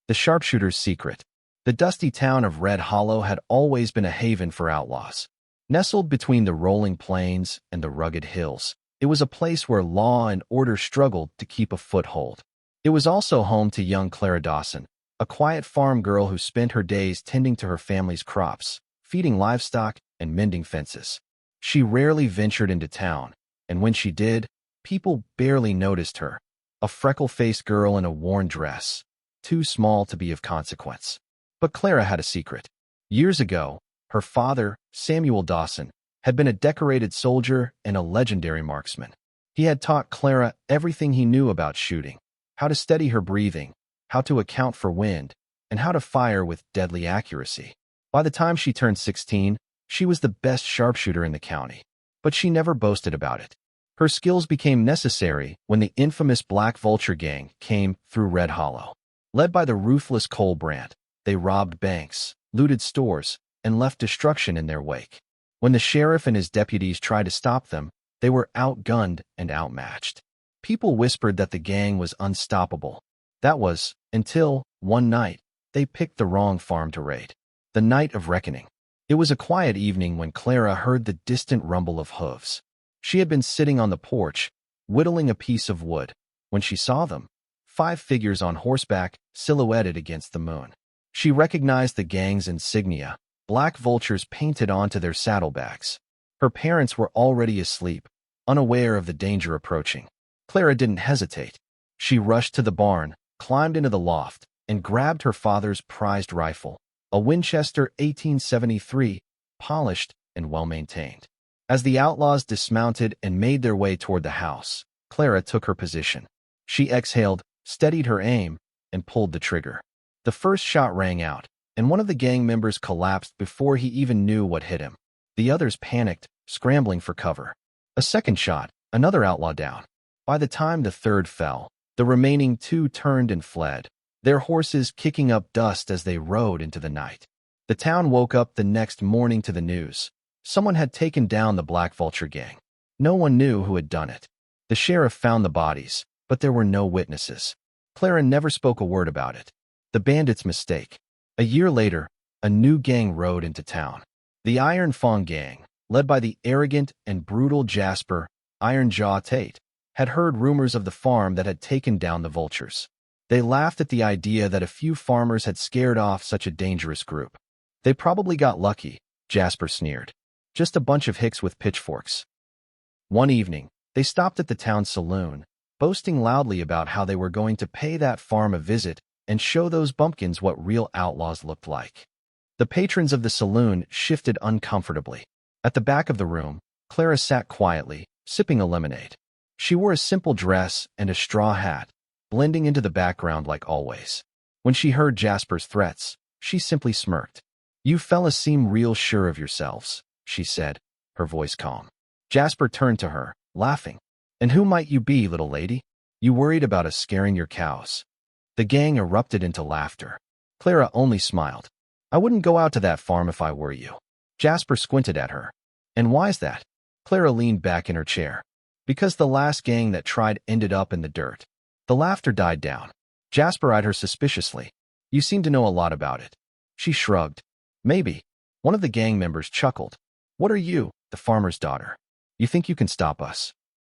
The Sharpshooter's secret. The dusty town of Red Hollow had always been a haven for outlaws. Nestled between the rolling plains and the rugged hills, it was a place where law and order struggled to keep a foothold. It was also home to young Clara Dawson, a quiet farm girl who spent her days tending to her family's crops, feeding livestock, and mending fences. She rarely ventured into town, and when she did, people barely noticed her. A freckle-faced girl in a worn dress, too small to be of consequence. But Clara had a secret. Years ago, her father, Samuel Dawson, had been a decorated soldier and a legendary marksman. He had taught Clara everything he knew about shooting, how to steady her breathing, how to account for wind, and how to fire with deadly accuracy. By the time she turned 16, she was the best sharpshooter in the county, but she never boasted about it. Her skills became necessary when the infamous Black Vulture gang came through Red Hollow. Led by the ruthless Cole Brandt, they robbed banks, looted stores, and left destruction in their wake. When the sheriff and his deputies tried to stop them, they were outgunned and outmatched. People whispered that the gang was unstoppable. That was, until, one night, they picked the wrong farm to raid. The night of reckoning. It was a quiet evening when Clara heard the distant rumble of hooves. She had been sitting on the porch, whittling a piece of wood, when she saw them. 5 figures on horseback, silhouetted against the moon. She recognized the gang's insignia, black vultures painted onto their saddlebags. Her parents were already asleep, unaware of the danger approaching. Clara didn't hesitate. She rushed to the barn, climbed into the loft, and grabbed her father's prized rifle, a Winchester 1873, polished and well-maintained. As the outlaws dismounted and made their way toward the house, Clara took her position. She exhaled, steadied her aim, and pulled the trigger. The first shot rang out, and one of the gang members collapsed before he even knew what hit him. The others panicked, scrambling for cover. A second shot, another outlaw down. By the time the third fell, the remaining 2 turned and fled, their horses kicking up dust as they rode into the night. The town woke up the next morning to the news. Someone had taken down the Black Vulture gang. No one knew who had done it. The sheriff found the bodies, but there were no witnesses. Clara never spoke a word about it. The Bandits' mistake. A year later, a new gang rode into town. The Iron Fong gang, led by the arrogant and brutal Jasper, Iron Jaw Tate, had heard rumors of the farm that had taken down the vultures. They laughed at the idea that a few farmers had scared off such a dangerous group. They probably got lucky, Jasper sneered. Just a bunch of hicks with pitchforks. One evening, they stopped at the town saloon, boasting loudly about how they were going to pay that farm a visit and show those bumpkins what real outlaws looked like. The patrons of the saloon shifted uncomfortably. At the back of the room, Clara sat quietly, sipping a lemonade. She wore a simple dress and a straw hat, blending into the background like always. When she heard Jasper's threats, she simply smirked. "You fellas seem real sure of yourselves," she said, her voice calm. Jasper turned to her, laughing. "And who might you be, little lady? You worried about us scaring your cows?" The gang erupted into laughter. Clara only smiled. "I wouldn't go out to that farm if I were you." Jasper squinted at her. "And why's that?" Clara leaned back in her chair. "Because the last gang that tried ended up in the dirt." The laughter died down. Jasper eyed her suspiciously. "You seem to know a lot about it." She shrugged. "Maybe." One of the gang members chuckled. "What are you, the farmer's daughter? You think you can stop us?"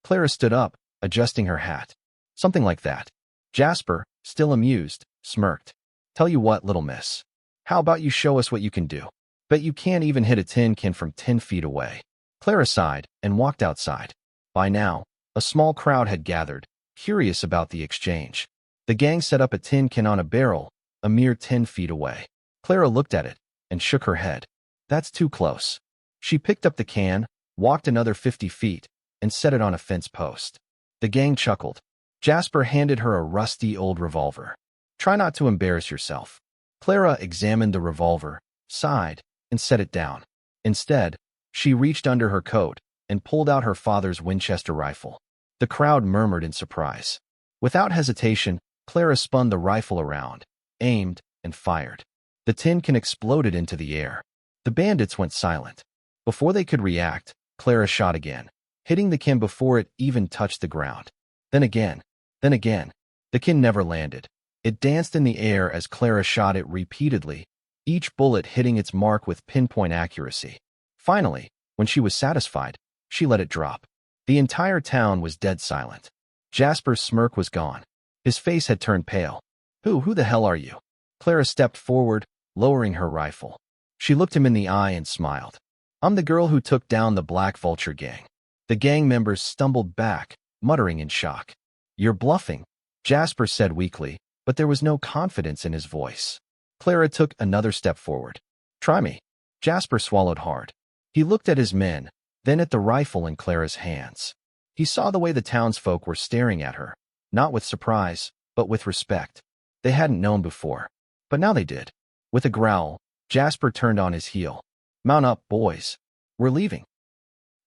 Clara stood up, adjusting her hat. "Something like that." Jasper, still amused, smirked. "Tell you what, little miss. How about you show us what you can do? Bet you can't even hit a tin can from 10 feet away." Clara sighed and walked outside. By now, a small crowd had gathered, curious about the exchange. The gang set up a tin can on a barrel, a mere 10 feet away. Clara looked at it and shook her head. "That's too close." She picked up the can, walked another 50 feet, and set it on a fence post. The gang chuckled. Jasper handed her a rusty old revolver. "Try not to embarrass yourself." Clara examined the revolver, sighed, and set it down. Instead, she reached under her coat and pulled out her father's Winchester rifle. The crowd murmured in surprise. Without hesitation, Clara spun the rifle around, aimed, and fired. The tin can exploded into the air. The bandits went silent. Before they could react, Clara shot again, hitting the can before it even touched the ground. Then again. The can never landed. It danced in the air as Clara shot it repeatedly, each bullet hitting its mark with pinpoint accuracy. Finally, when she was satisfied, she let it drop. The entire town was dead silent. Jasper's smirk was gone. His face had turned pale. Who the hell are you? Clara stepped forward, lowering her rifle. She looked him in the eye and smiled. I'm the girl who took down the Black Vulture gang. The gang members stumbled back, muttering in shock. You're bluffing, Jasper said weakly, but there was no confidence in his voice. Clara took another step forward. Try me. Jasper swallowed hard. He looked at his men, then at the rifle in Clara's hands. He saw the way the townsfolk were staring at her, not with surprise, but with respect. They hadn't known before, but now they did. With a growl, Jasper turned on his heel. Mount up, boys. We're leaving.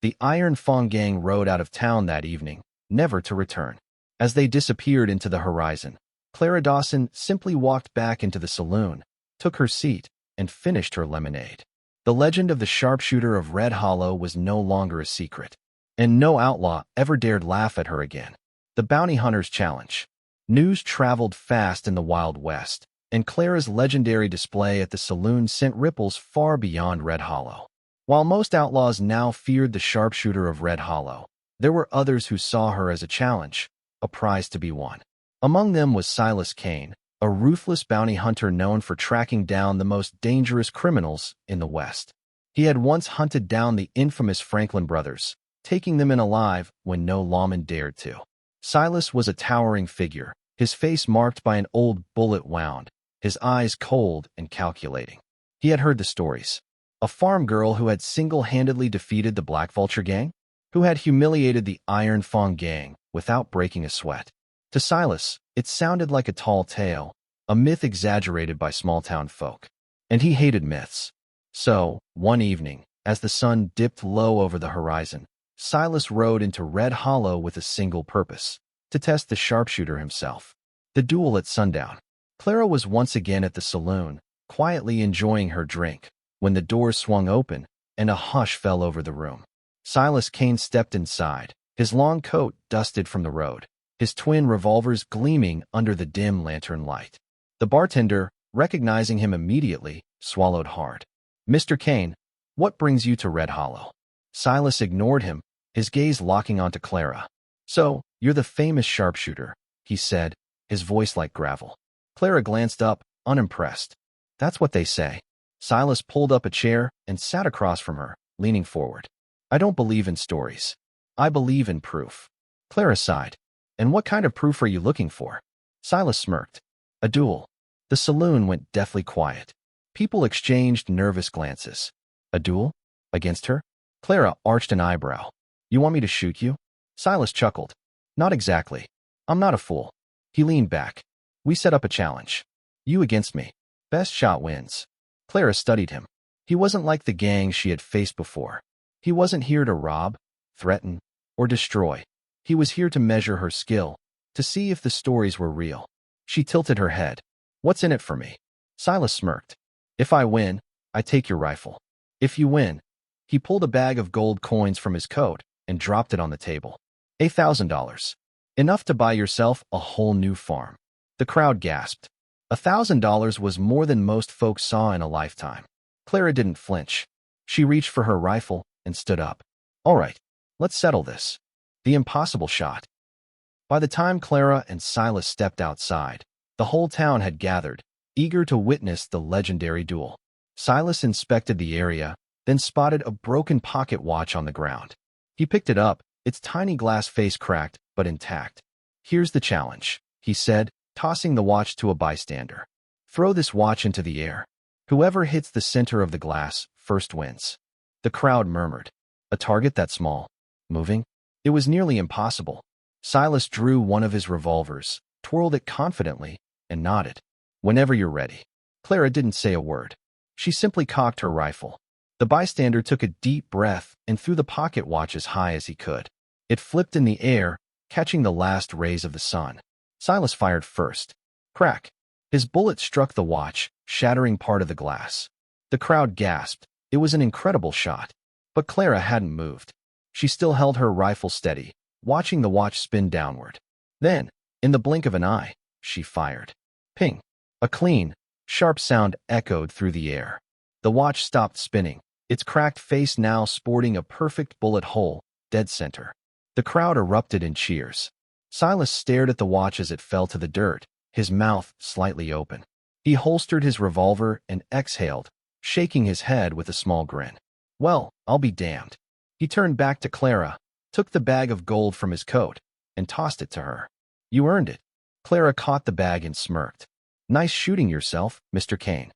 The Iron Fang gang rode out of town that evening, never to return. As they disappeared into the horizon, Clara Dawson simply walked back into the saloon, took her seat, and finished her lemonade. The legend of the Sharpshooter of Red Hollow was no longer a secret, and no outlaw ever dared laugh at her again. The Bounty Hunter's Challenge. News traveled fast in the Wild West, and Clara's legendary display at the saloon sent ripples far beyond Red Hollow. While most outlaws now feared the Sharpshooter of Red Hollow, there were others who saw her as a challenge, a prize to be won. Among them was Silas Kane, a ruthless bounty hunter known for tracking down the most dangerous criminals in the West. He had once hunted down the infamous Franklin brothers, taking them in alive when no lawman dared to. Silas was a towering figure, his face marked by an old bullet wound, his eyes cold and calculating. He had heard the stories. A farm girl who had single-handedly defeated the Black Vulture gang, who had humiliated the Iron Fang gang without breaking a sweat. To Silas, it sounded like a tall tale, a myth exaggerated by small-town folk. And he hated myths. So, one evening, as the sun dipped low over the horizon, Silas rode into Red Hollow with a single purpose: to test the Sharpshooter himself. The duel at sundown. Clara was once again at the saloon, quietly enjoying her drink, when the doors swung open and a hush fell over the room. Silas Kane stepped inside, his long coat dusted from the road, his twin revolvers gleaming under the dim lantern light. The bartender, recognizing him immediately, swallowed hard. Mr. Kane, what brings you to Red Hollow? Silas ignored him, his gaze locking onto Clara. So, you're the famous Sharpshooter, he said, his voice like gravel. Clara glanced up, unimpressed. That's what they say. Silas pulled up a chair and sat across from her, leaning forward. I don't believe in stories. I believe in proof. Clara sighed. And what kind of proof are you looking for? Silas smirked. A duel. The saloon went deathly quiet. People exchanged nervous glances. A duel? Against her? Clara arched an eyebrow. You want me to shoot you? Silas chuckled. Not exactly. I'm not a fool. He leaned back. We set up a challenge. You against me. Best shot wins. Clara studied him. He wasn't like the gang she had faced before. He wasn't here to rob, threaten, or destroy. He was here to measure her skill, to see if the stories were real. She tilted her head. What's in it for me? Silas smirked. If I win, I take your rifle. If you win, he pulled a bag of gold coins from his coat and dropped it on the table. $1,000. Enough to buy yourself a whole new farm. The crowd gasped. $1,000 was more than most folks saw in a lifetime. Clara didn't flinch. She reached for her rifle and stood up. All right, let's settle this. The impossible shot. By the time Clara and Silas stepped outside, the whole town had gathered, eager to witness the legendary duel. Silas inspected the area, then spotted a broken pocket watch on the ground. He picked it up, its tiny glass face cracked but intact. Here's the challenge, he said, tossing the watch to a bystander. Throw this watch into the air. Whoever hits the center of the glass first wins. The crowd murmured. A target that small, moving? It was nearly impossible. Silas drew one of his revolvers, twirled it confidently, and nodded. Whenever you're ready. Clara didn't say a word. She simply cocked her rifle. The bystander took a deep breath and threw the pocket watch as high as he could. It flipped in the air, catching the last rays of the sun. Silas fired first. Crack. His bullet struck the watch, shattering part of the glass. The crowd gasped. It was an incredible shot. But Clara hadn't moved. She still held her rifle steady, watching the watch spin downward. Then, in the blink of an eye, she fired. Ping. A clean, sharp sound echoed through the air. The watch stopped spinning, its cracked face now sporting a perfect bullet hole, dead center. The crowd erupted in cheers. Silas stared at the watch as it fell to the dirt, his mouth slightly open. He holstered his revolver and exhaled, shaking his head with a small grin. Well, I'll be damned. He turned back to Clara, took the bag of gold from his coat, and tossed it to her. You earned it. Clara caught the bag and smirked. Nice shooting yourself, Mr. Kane.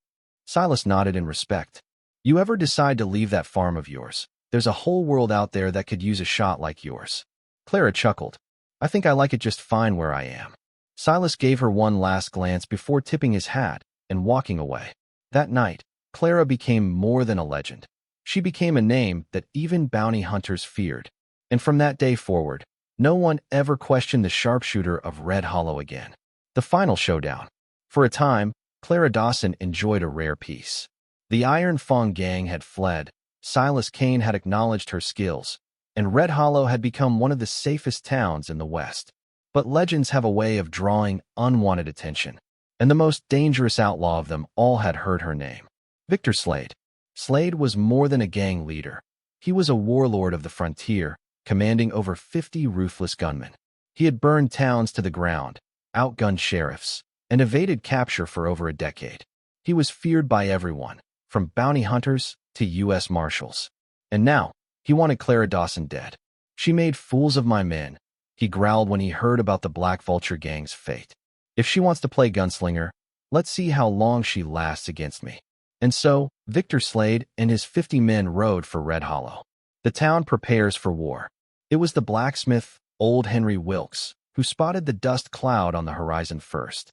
Silas nodded in respect. You ever decide to leave that farm of yours, there's a whole world out there that could use a shot like yours. Clara chuckled. I think I like it just fine where I am. Silas gave her one last glance before tipping his hat and walking away. That night, Clara became more than a legend. She became a name that even bounty hunters feared. And from that day forward, no one ever questioned the sharpshooter of Red Hollow again. The final showdown. For a time, Clara Dawson enjoyed a rare peace. The Iron Fong gang had fled, Silas Kane had acknowledged her skills, and Red Hollow had become one of the safest towns in the West. But legends have a way of drawing unwanted attention, and the most dangerous outlaw of them all had heard her name. Victor Slade. Slade was more than a gang leader. He was a warlord of the frontier, commanding over 50 ruthless gunmen. He had burned towns to the ground, outgunned sheriffs, and evaded capture for over a decade. He was feared by everyone, from bounty hunters to U.S. Marshals. And now, he wanted Clara Dawson dead. She made fools of my men, he growled when he heard about the Black Vulture gang's fate. If she wants to play gunslinger, let's see how long she lasts against me. And so, Victor Slade and his 50 men rode for Red Hollow. The town prepares for war. It was the blacksmith, old Henry Wilkes, who spotted the dust cloud on the horizon first.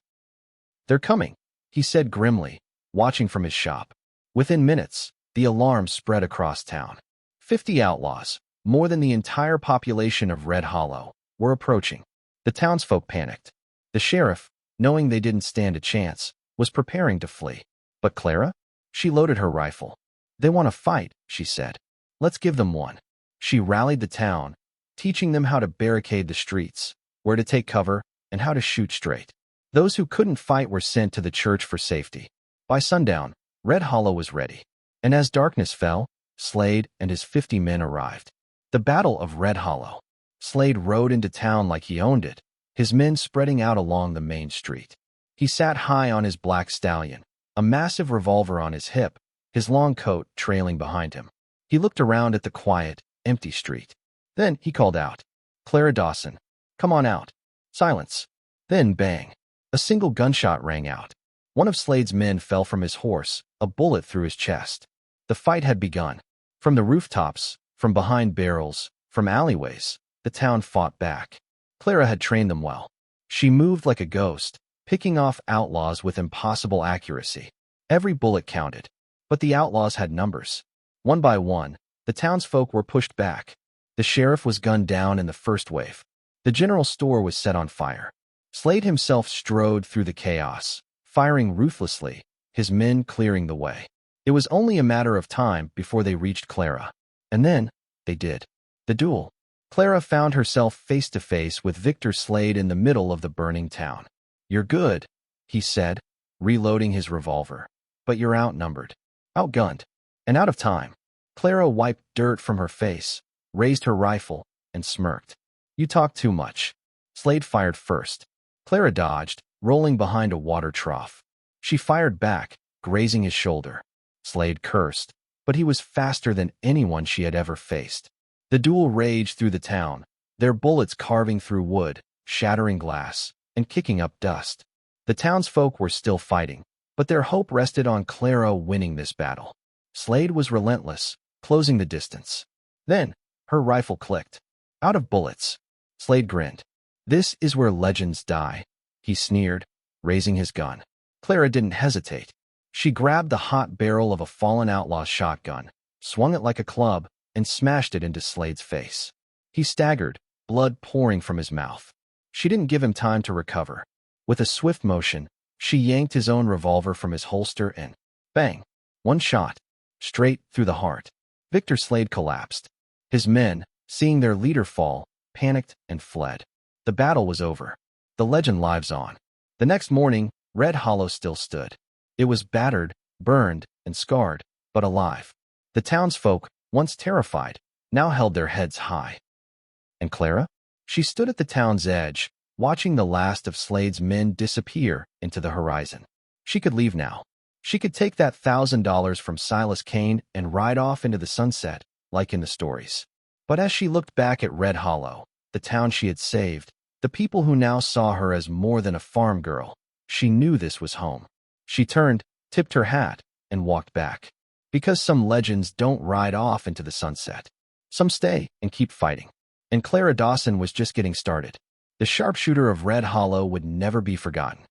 They're coming, he said grimly, watching from his shop. Within minutes, the alarm spread across town. 50 outlaws, more than the entire population of Red Hollow, were approaching. The townsfolk panicked. The sheriff, knowing they didn't stand a chance, was preparing to flee. But Clara? She loaded her rifle. They want to fight, she said. Let's give them one. She rallied the town, teaching them how to barricade the streets, where to take cover, and how to shoot straight. Those who couldn't fight were sent to the church for safety. By sundown, Red Hollow was ready. And as darkness fell, Slade and his 50 men arrived. The Battle of Red Hollow. Slade rode into town like he owned it, his men spreading out along the main street. He sat high on his black stallion, a massive revolver on his hip, his long coat trailing behind him. He looked around at the quiet, empty street. Then he called out, Clara Dawson, come on out. Silence. Then bang. A single gunshot rang out. One of Slade's men fell from his horse, a bullet through his chest. The fight had begun. From the rooftops, from behind barrels, from alleyways, the town fought back. Clara had trained them well. She moved like a ghost, picking off outlaws with impossible accuracy. Every bullet counted. But the outlaws had numbers. One by one, the townsfolk were pushed back. The sheriff was gunned down in the first wave. The general store was set on fire. Slade himself strode through the chaos, firing ruthlessly, his men clearing the way. It was only a matter of time before they reached Clara. And then, they did. The duel. Clara found herself face to face with Victor Slade in the middle of the burning town. You're good, he said, reloading his revolver. But you're outnumbered, outgunned, and out of time. Clara wiped dirt from her face, raised her rifle, and smirked. You talk too much. Slade fired first. Clara dodged, rolling behind a water trough. She fired back, grazing his shoulder. Slade cursed, but he was faster than anyone she had ever faced. The duel raged through the town, their bullets carving through wood, shattering glass, and kicking up dust. The townsfolk were still fighting, but their hope rested on Clara winning this battle. Slade was relentless, closing the distance. Then, her rifle clicked. Out of bullets. Slade grinned. This is where legends die, he sneered, raising his gun. Clara didn't hesitate. She grabbed the hot barrel of a fallen outlaw's shotgun, swung it like a club, and smashed it into Slade's face. He staggered, blood pouring from his mouth. She didn't give him time to recover. With a swift motion, she yanked his own revolver from his holster and, bang, one shot, straight through the heart. Victor Slade collapsed. His men, seeing their leader fall, panicked and fled. The battle was over. The legend lives on. The next morning, Red Hollow still stood. It was battered, burned, and scarred, but alive. The townsfolk, once terrified, now held their heads high. And Clara? She stood at the town's edge, watching the last of Slade's men disappear into the horizon. She could leave now. She could take that $1,000 from Silas Kane and ride off into the sunset, like in the stories. But as she looked back at Red Hollow, the town she had saved, the people who now saw her as more than a farm girl, she knew this was home. She turned, tipped her hat, and walked back. Because some legends don't ride off into the sunset. Some stay and keep fighting. And Clara Dawson was just getting started. The Sharpshooter of Red Hollow would never be forgotten.